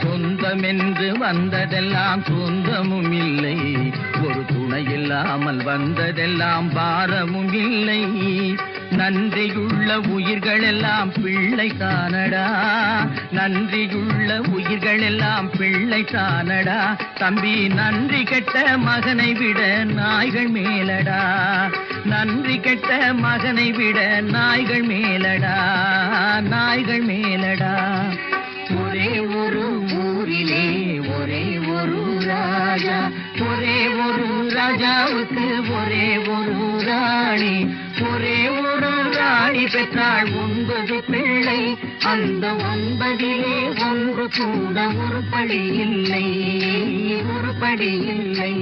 சொந்தமென்று வந்ததெல்லாம் சொந்தமும் இல்லை, ஒரு துணை இல்லாமல் வந்ததெல்லாம் பாரமும் இல்லை. நன்றியுள்ள உயிர்கள் எல்லாம் பிள்ளை தானடா, நன்றியுள்ள உயிர்கள் எல்லாம் பிள்ளை தானடா. தம்பி நன்றி கெட்ட மகனை விட நாய்கள் மேலடா, நன்றி கெட்ட மகனை விட நாய்கள் மேலடா, நாய்கள் மேலடா. ஒரே ஒரு ஊரிலே ஒரே ஒரு ராஜா, ஒரே ஒரு ராஜாவுக்கு ஒரே ஒரு ராணி, ஒரே ஒரு ராணி பெற்றாள் 9 பிள்ளை. அந்த 9லே ஒன்று கூட ஒரு படி இல்லை, ஒரு படி இல்லை.